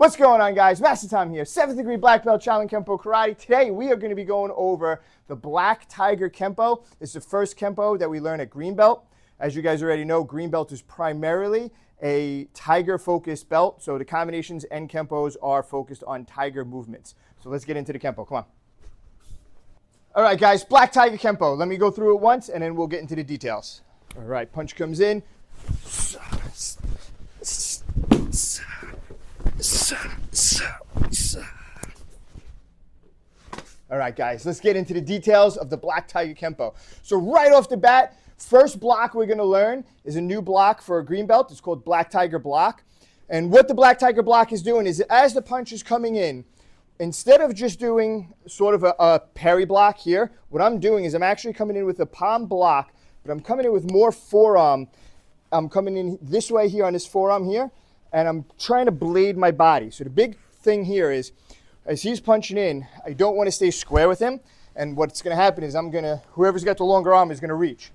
What's going on, guys? Master Tom here, 7th degree black belt Shaolin Kempo Karate. Today we are going to be going over the Black Tiger Kempo. It's the first Kempo that we learn at green belt. As you guys already know, green belt is primarily a tiger focused belt. So the combinations and Kempos are focused on tiger movements. So let's get into the Kempo. Come on. All right, guys, Black Tiger Kempo. Let me go through it once and then we'll get into the details. All right, punch comes in. All right, guys, let's get into the details of the Black Tiger Kempo. So right off the bat, first block we're going to learn is a new block for a green belt. It's called Black Tiger Block. And what the Black Tiger Block is doing is as the punch is coming in, instead of just doing sort of a parry block here, what I'm doing is I'm actually coming in with a palm block, but I'm coming in with more forearm. I'm coming in this way here on this forearm here, and I'm trying to blade my body. So the big thing here is, as he's punching in, I don't want to stay square with him. And what's going to happen is whoever's got the longer arm is going to reach,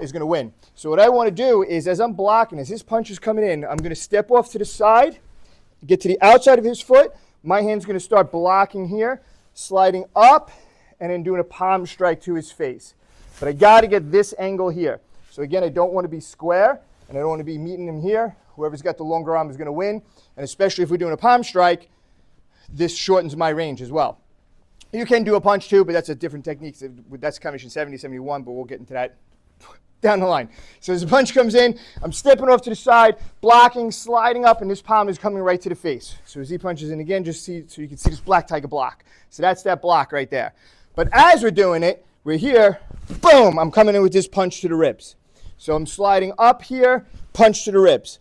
is going to win. So what I want to do is, as I'm blocking, as his punch is coming in, I'm going to step off to the side, get to the outside of his foot. My hand's going to start blocking here, sliding up, and then doing a palm strike to his face. But I got to get this angle here. So again, I don't want to be square, and I don't want to be meeting him here. Whoever's got the longer arm is going to win. And especially if we're doing a palm strike, this shortens my range as well. You can do a punch too, but that's a different technique. That's combination 70, 71, but we'll get into that down the line. So as the punch comes in, I'm stepping off to the side, blocking, sliding up, and this palm is coming right to the face. So as he punches in again, just see, so you can see this Black Tiger block. So that's that block right there. But as we're doing it, we're here, boom, I'm coming in with this punch to the ribs. So I'm sliding up here, punch to the ribs.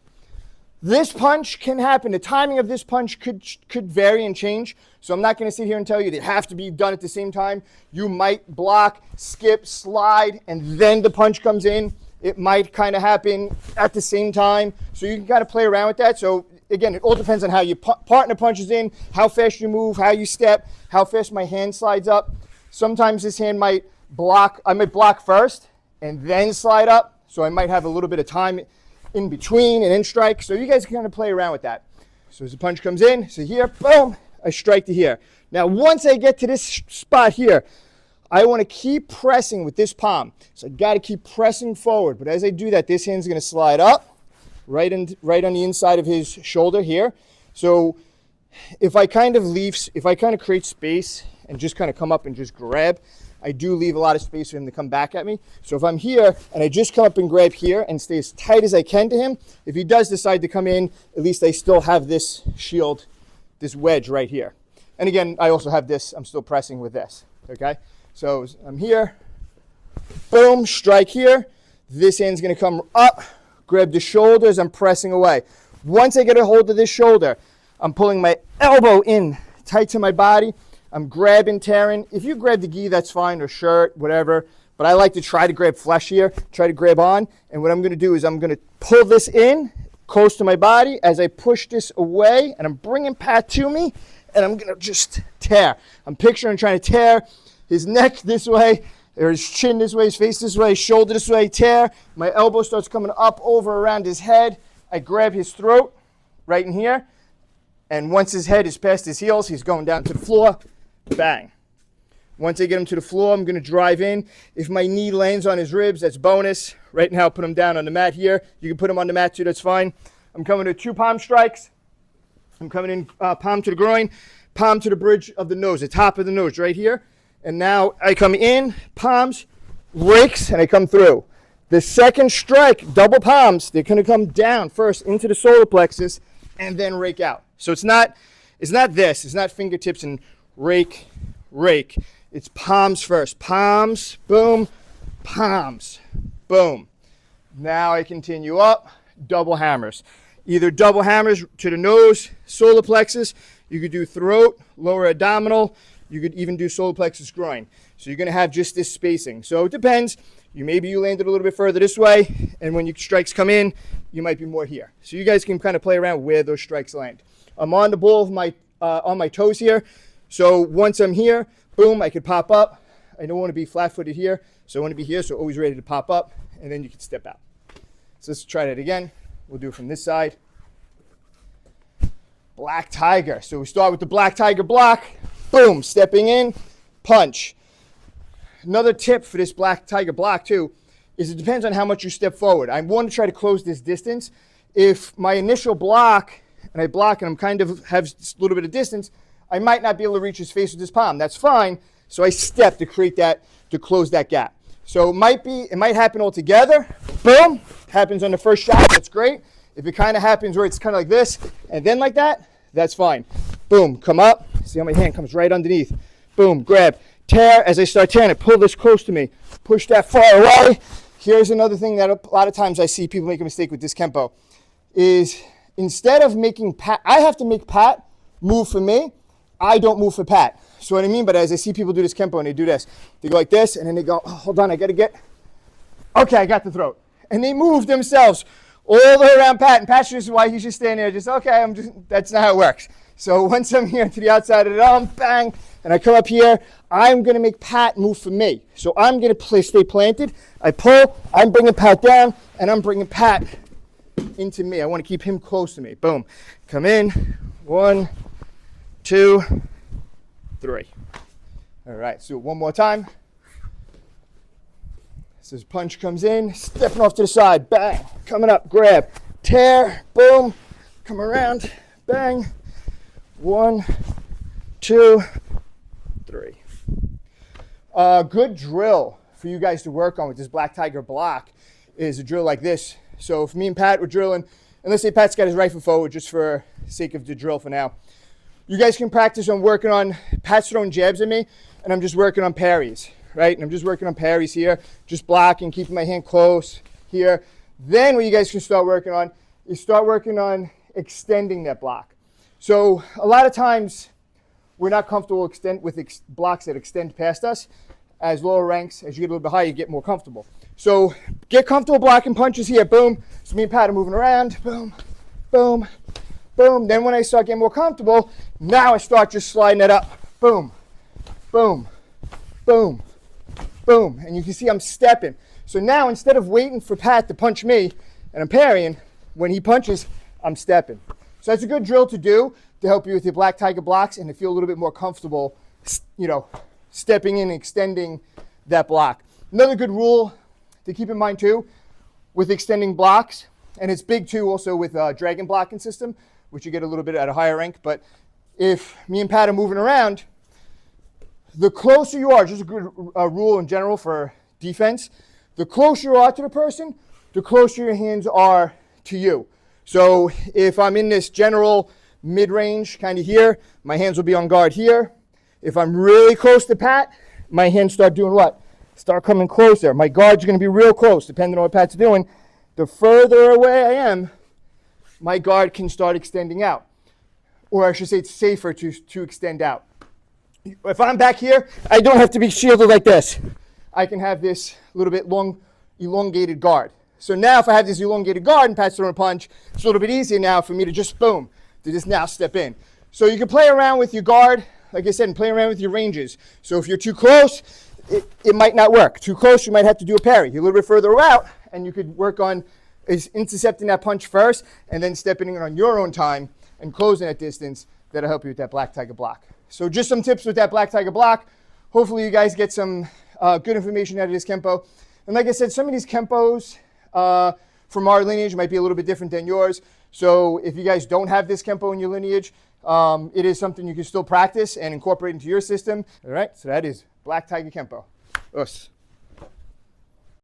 This punch can happen. The timing of this punch could vary and change. So I'm not going to sit here and tell you they have to be done at the same time. You might block, skip, slide, and then the punch comes in. It might kind of happen at the same time. So you can kind of play around with that. So again, it all depends on how your partner punches in, how fast you move, how you step, how fast my hand slides up. Sometimes this hand might block. I might block first and then slide up. So I might have a little bit of time in between and then strike. So you guys can kind of play around with that. So as the punch comes in, so here, boom, I strike to here. Now, once I get to this spot here, I want to keep pressing with this palm. So I got to keep pressing forward. But as I do that, this hand's going to slide up right on the inside of his shoulder here. So if I kind of create space and just kind of come up and just grab, I do leave a lot of space for him to come back at me. So if I'm here and I just come up and grab here and stay as tight as I can to him, if he does decide to come in, at least I still have this shield, this wedge right here. And again, I also have this, I'm still pressing with this, okay? So I'm here, boom, strike here. This hand's gonna come up, grab the shoulders, I'm pressing away. Once I get a hold of this shoulder, I'm pulling my elbow in tight to my body. I'm grabbing, tearing. If you grab the gi, that's fine, or shirt, whatever. But I like to try to grab flesh here, try to grab on. And what I'm going to do is I'm going to pull this in close to my body as I push this away. And I'm bringing Pat to me. And I'm going to just tear. I'm picturing trying to tear his neck this way, or his chin this way, his face this way, shoulder this way, tear. My elbow starts coming up over around his head. I grab his throat right in here. And once his head is past his heels, he's going down to the floor. Bang. Once I get him to the floor, I'm going to drive in. If my knee lands on his ribs, that's bonus. Right now, put him down on the mat here. You can put him on the mat too, that's fine. I'm coming to 2 palm strikes. I'm coming in palm to the groin, palm to the bridge of the nose, the top of the nose right here. And now I come in, palms, rakes, and I come through. The second strike, double palms, they're going to come down first into the solar plexus and then rake out. So it's not this. It's not fingertips and rake, rake. It's palms first. Palms, boom, palms, boom. Now I continue up, double hammers. Either double hammers to the nose, solar plexus. You could do throat, lower abdominal. You could even do solar plexus groin. So you're going to have just this spacing. So it depends. Maybe you landed a little bit further this way, and when your strikes come in, you might be more here. So you guys can kind of play around where those strikes land. I'm on the ball of on my toes here. So once I'm here, boom, I could pop up. I don't want to be flat-footed here, so I want to be here, so always ready to pop up, and then you can step out. So let's try that again. We'll do it from this side. Black Tiger. So we start with the Black Tiger block. Boom, stepping in, punch. Another tip for this Black Tiger block too is it depends on how much you step forward. I want to try to close this distance. If my initial block, and I block and I'm kind of have a little bit of distance, I might not be able to reach his face with his palm. That's fine. So I step to create that, to close that gap. So it might happen all together. Boom, happens on the first shot, that's great. If it kind of happens where it's kind of like this and then like that, that's fine. Boom, come up. See how my hand comes right underneath. Boom, grab, tear. As I start tearing it, pull this close to me. Push that far away. Here's another thing that a lot of times I see people make a mistake with this Kempo is instead of making Pat, I have to make Pat move for me. I don't move for Pat. So what I mean by that is I see people do this Kempo and they do this. They go like this and then they go, oh, hold on, I got to get, okay, I got the throat. And they move themselves all the way around Pat. And Pat's just why he's just standing there, just, okay, that's not how it works. So once I'm here to the outside of the arm, bang, and I come up here, I'm going to make Pat move for me. So I'm going to stay planted. I pull, I'm bringing Pat down, and I'm bringing Pat into me. I want to keep him close to me. Boom. Come in. 1, 2, 3. All right, so one more time. So this punch comes in, stepping off to the side, bang, coming up, grab, tear, boom, come around, bang. 1, 2, 3. Good drill for you guys to work on with this Black Tiger block is a drill like this. So if me and Pat were drilling, and let's say Pat's got his right foot forward just for sake of the drill for now, you guys can practice on working on, Pat's throwing jabs at me, and I'm just working on parries, right? And I'm just working on parries here, just blocking, keeping my hand close here. Then what you guys can start working on is start working on extending that block. So a lot of times we're not comfortable with blocks that extend past us. As lower ranks, as you get a little bit higher, you get more comfortable. So get comfortable blocking punches here, boom. So me and Pat are moving around, boom, boom, boom. Then when I start getting more comfortable, now I start just sliding it up, boom, boom, boom, boom. And you can see I'm stepping. So now instead of waiting for Pat to punch me and I'm parrying, when he punches, I'm stepping. So that's a good drill to do to help you with your Black Tiger blocks and to feel a little bit more comfortable, stepping in and extending that block. Another good rule to keep in mind too with extending blocks, and it's big too also with dragon blocking system, which you get a little bit at a higher rank, but if me and Pat are moving around, the closer you are, just a good rule in general for defense, the closer you are to the person, the closer your hands are to you. So if I'm in this general mid-range kind of here, my hands will be on guard here. If I'm really close to Pat, my hands start doing what? Start coming closer. My guard's going to be real close, depending on what Pat's doing. The further away I am, my guard can start extending out. Or I should say it's safer to extend out. If I'm back here, I don't have to be shielded like this. I can have this little bit long, elongated guard. So now if I have this elongated guard and Pat's throwing a punch, it's a little bit easier now for me to just boom, to just now step in. So you can play around with your guard, like I said, and play around with your ranges. So if you're too close, it might not work. Too close, you might have to do a parry. You're a little bit further out, and you could work on intercepting that punch first, and then stepping in on your own time and closing that distance. That'll help you with that Black Tiger block. So just some tips with that Black Tiger block. Hopefully you guys get some good information out of this Kempo. And like I said, some of these Kempos from our lineage might be a little bit different than yours. So if you guys don't have this Kempo in your lineage, it is something you can still practice and incorporate into your system. All right, so that is Black Tiger Kempo. Us.